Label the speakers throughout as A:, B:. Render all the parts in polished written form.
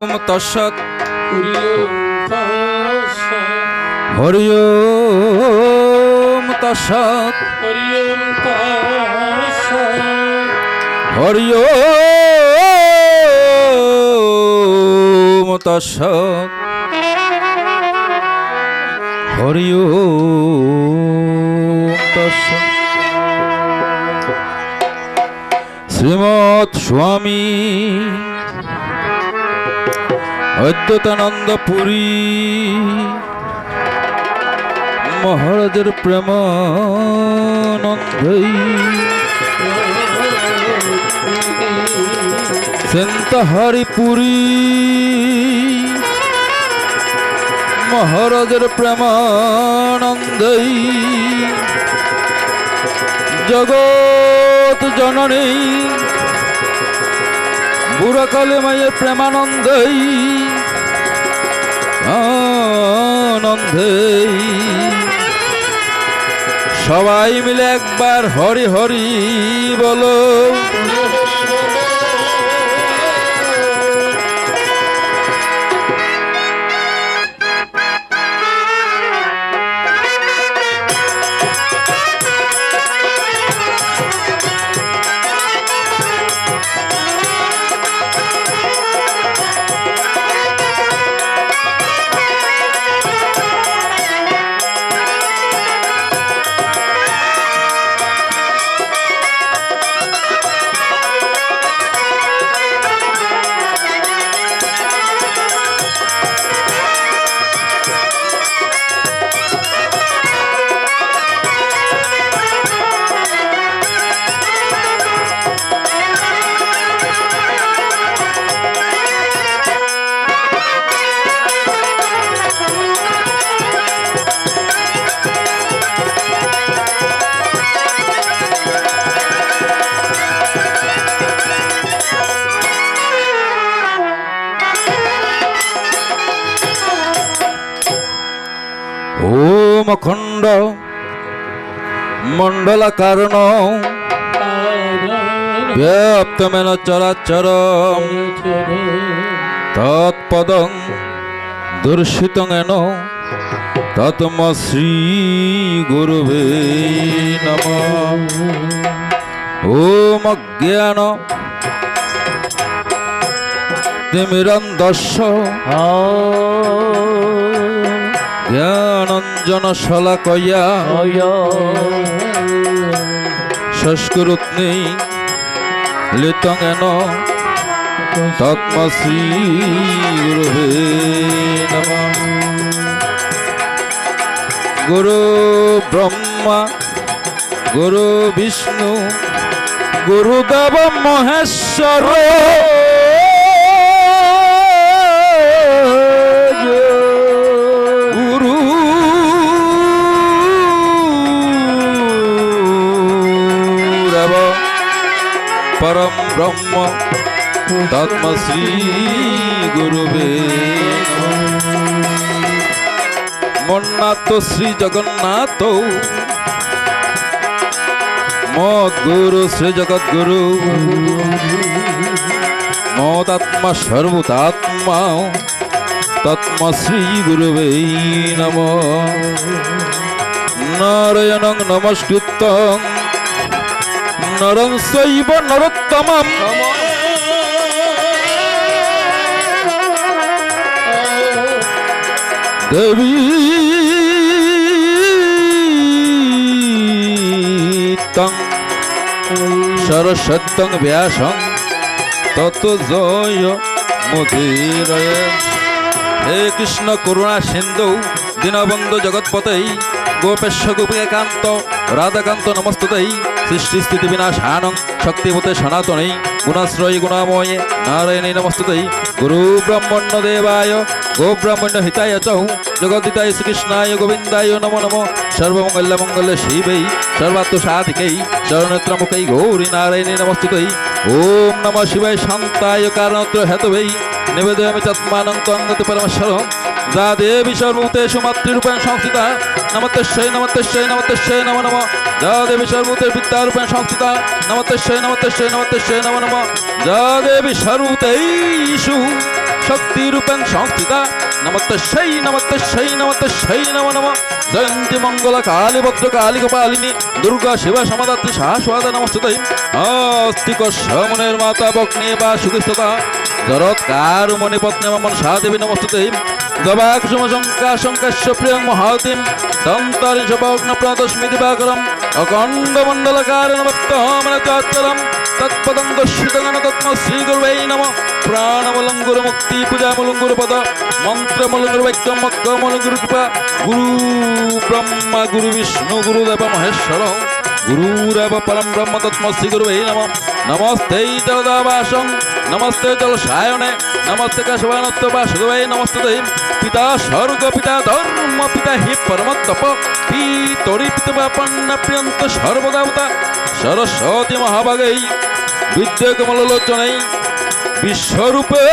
A: তৎসৎ হরি ওম তৎসৎ হরি ওম তৎসৎ হরি ওম তৎসৎ। শ্রীমৎ স্বামী অদ্বৈতানন্দ পুরী মহারাজের প্রেমানন্দই সেন্তহারি পুরী মহারাজের প্রেমানন্দই জগৎ জননী বুড়াকালী মায়ের প্রেমানন্দই আনন্দই সবাই মিলে একবার হরি হরি বলো। ওম অখণ্ড মণ্ডলাকারণ ব্যাপ্তমেন চরাচরম তৎপদং দর্শিতং এন তৎম শ্রী গুরুবে নমঃ। ওম অজ্ঞান তিমিরন্ধস্য জ্ঞানঞ্জন শলাকয়া সংস্কৃতি লিতঙেন তৎম শ্রী গুরুবে নমঃ। গুরু ব্রহ্মা গুরু বিষ্ণু গুরুদেব মহেশ্বর পরম ব্রহ্ম তৎম শ্রী গুরুবে মন্নাথ শ্রী জগন্নাথ মদ্গুরু শ্রী জগদ্গুরু মদাত্মা সর্বতাত্মা তৎম শ্রী গুরুবে নমঃ। নারায়ণং নমস্কৃত্যং নরং চৈব নরোত্তমম দেবী তং সরস্বত্যং ব্যাসং তত জয় মুদিরয়। হে কৃষ্ণ করুণা সিন্ধু দীনবন্ধু জগৎপতৈ গোপেশ গোপিকান্ত রাধাকান্ত নমস্তুতৈ সৃষ্টি স্থিতি বিনাশানং শক্তিপতে সনাতনেই গুণাশ্রয়ী গুণাময়ে নারায়ণী নমস্তুতৈ। গুরু ব্রহ্মণ্য দেবায় গো ব্রাহ্মণ্য হিতায় চ জগদ্দিতায় শ্রীকৃষ্ণায় গোবিন্দায় নমো নমঃ। সর্বমঙ্গল মঙ্গল শিবৈ সর্বাত্ম সাধিकै চরণত্রমুখৈ গৌরী নারায়ণী নমস্তুতৈ। ওম নমঃ শিবায় শান্তায় কারণত্র হেতবে নিবেদয়ামি চাত্মানং ত্বঙ্গতি পরমেশ্বরম যা দেবী সর্বভূতেষু মাতৃরূপেণ সংস্থিতা নমস্তেশ্বৈ নমস্তেশ্বৈ নমস্তেশ্বৈ নমো নমঃ। যা দেবী সর্বভূতের বিদ্যারূপেণ সংস্থিতা নমস্তেশ্বৈ নমস্তেশ্বৈ নমস্তেশ্বৈ নমো নমঃ। যা দেবী সর্বভূতেষু শক্তি রূপেণ সংস্থিতা নমস্তে সেই নমো নমঃ জয়ন্তী মঙ্গল কালী ভদ্র কালী গোপালিনী দুর্গা শিবা সমাদাত্রী শাশ্বতা নমস্তুতে আস্তিক সমনের মাতা বগ্নে বা সুধিষ্ঠতা জরৎকার মণি পত্নী মন সাদেবী নমস্তুতে জবাক সমশঙ্কা শঙ্কাশ্য প্রিয়ং মহাতিম দন্তারিষ ভগ্ন প্রদস্মি দিবাকরম অখণ্ড মণ্ডলকার নমত্তমনচাচরম তৎপদং দর্শিতগণ তৎম শ্রী গুরুবে নমঃ প্রাণমলঙ্গুর মুক্তি পূজামলঙ্গুর পদ মন্ত্রমলঙ্গুর বাক্য মক্কমলঙ্গুর কৃপা গুরু ব্রহ্মা গুরু বিষ্ণু গুরুদেব মহেশ্বর গুরুরেব পরম ব্রহ্ম তৎম শ্রী গুরুবে নমঃ নমস্তে জগদাবাসং নমস্তে জলসায়নে নমস্তে কাশবানত্ব বাসুদেবে নমস্তে পিতা স্বর্গ পিতা ধর্ম পিতা হি পরমতপ পিতরি পিতৃপন্ন প্রিয়ন্ত সর্বদেবতা সরস্বতী মহাভাগৈ বিদ্যে কমলোচনে বিশ্বরূপে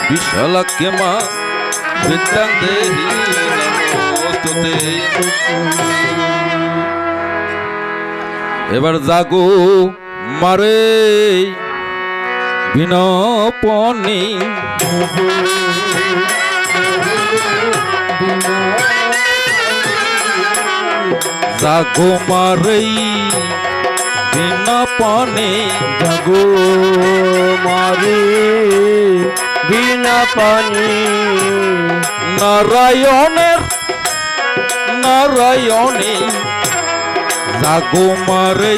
A: বিশালাক্ষ্যে মা বিদ্যাং দেহি নমস্তুতে। এবার জাগো মারে বিনপনি জাগো মারে বিনপনি
B: জাগো মারে বিনপনি
A: নারায়ণের নারায়ণে জাগো মারে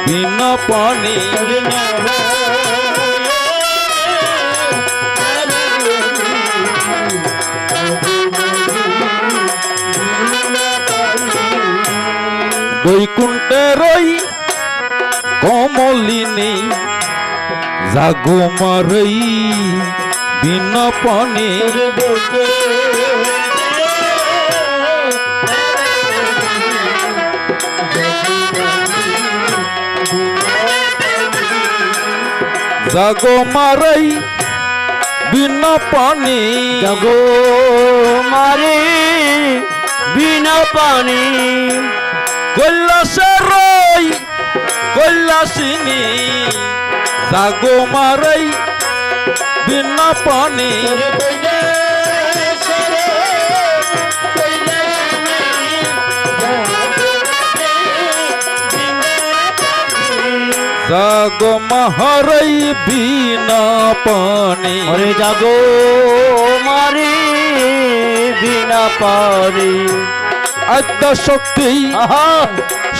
A: বিনপনি বৈকুণ্ঠের ওই কমলিনী জাগো মারে বিনপনি জাগো মারে বিনপনি
B: জাগো মারে বিনপনি
A: কৈলাসের ওই কৈলাসিনী জাগো মারে বিনপনি জাগো মারে বিনপনি
B: ওরে জাগো মারে বিনপনি
A: আদ্য শক্তি
B: আহা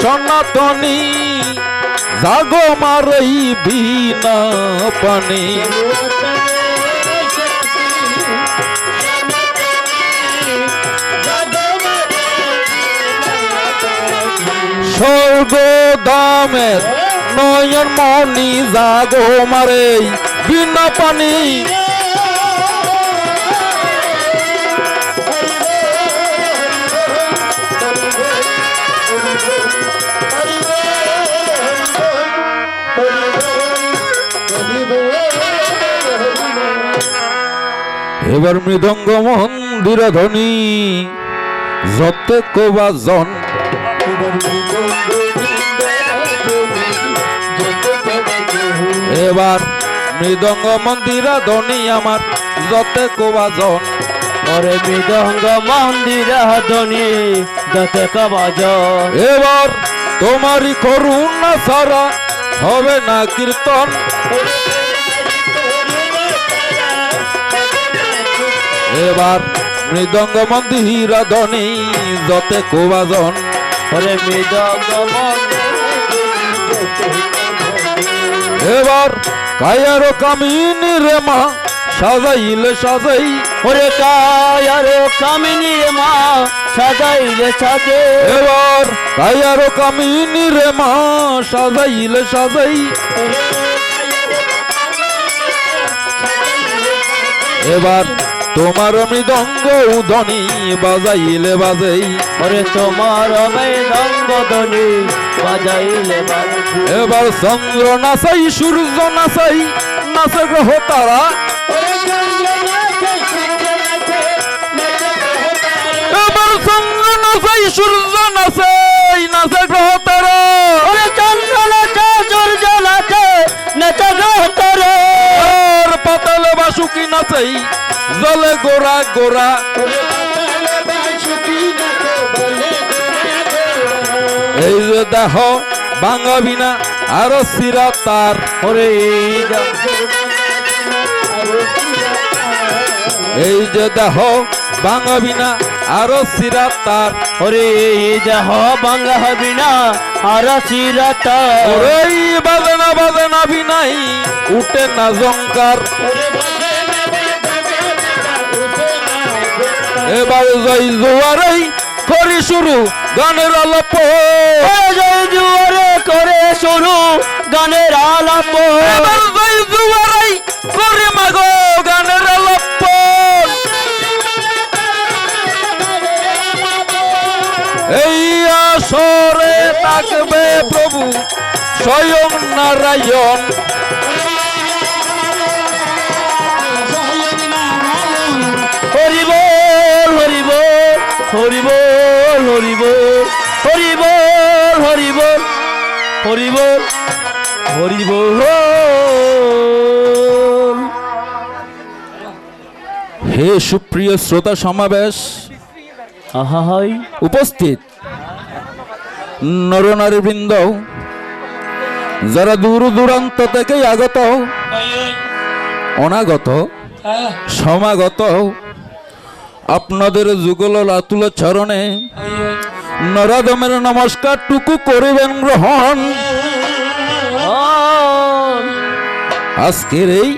A: সনাতনী জাগো মারে বিনপনি স্বর্গধামের নয়ন মণি জাগো মারে বিনপনি এবার মৃদঙ্গ মন্দির ধ্বনি যতে কবাজন এবার মৃদঙ্গ মন্দির ধ্বনি আমার যতে কবাজন
B: ওরে মৃদঙ্গ মন্দির ধ্বনি যতে কবাজন
A: এবার তোমারই করুণা ছাড়া হবে না কীর্তন এবার মৃদঙ্গ মন্দির ধ্বনি যতে কবাজন
B: ওরে মৃদঙ্গ
A: এবার কায়ারো কামিনী রে মা সাজাইলে সাজাই
B: ওরে কায়ারো কামিনী রে মা সাজাইলে সাজে
A: এবার কায়ারো কামিনী রে মা সাজাইলে সাজাই এবার তোমার মৃদঙ্গ ধ্বনি বাজাইলে বাজাই
B: ওরে তোমার মৃদঙ্গ ধ্বনি বাজাইলে বাজাই
A: এবার চন্দ্র নাচাই সূর্য নাচাই নাচে গ্রহ তারা এবার চন্দ্র নাচাই সূর্য নাচাই নাচে গ্রহ তারা
B: ওরে চন্দ্র নাচে সূর্য নাচে
A: নাচেই জলে গোড়া গোড়া এই যে দেহ ভাঙাবি না আরো সিরা তার
B: ওরে
A: এই যে দেহ ভাঙাবি না আরো সিরা তার
B: ওরে দেহ ভাঙা হবি না আর চিরাতা
A: ওই বাজে না বিনাই উঠে না জঙ্কার এবার জয় জুয়ারেই করি শুরু গানের আলাপ
B: জয় জুয়ারে করে শুরু গানের আলাপ
A: এবার জয় জুয়ারেই করি মাগো গানের আলাপ এই আসরে থাকবে প্রভু স্বয়ং নারায়ণ
B: হরি বল হরি বল হরি বল হরি বল হরি বল হরি বল হরি বল হরি বল
A: হে সুপ্রিয় শ্রোতা সমাবেশ
B: আহা হাই
A: উপস্থিত নরনারীবৃন্দ যারা দূর দূরান্ত থেকে আগত অনাগত সমাগত আপনাদের যুগল লাতুল চরণে নরাদমের নমস্কার টুকু করিবেন গ্রহণ আজকের এই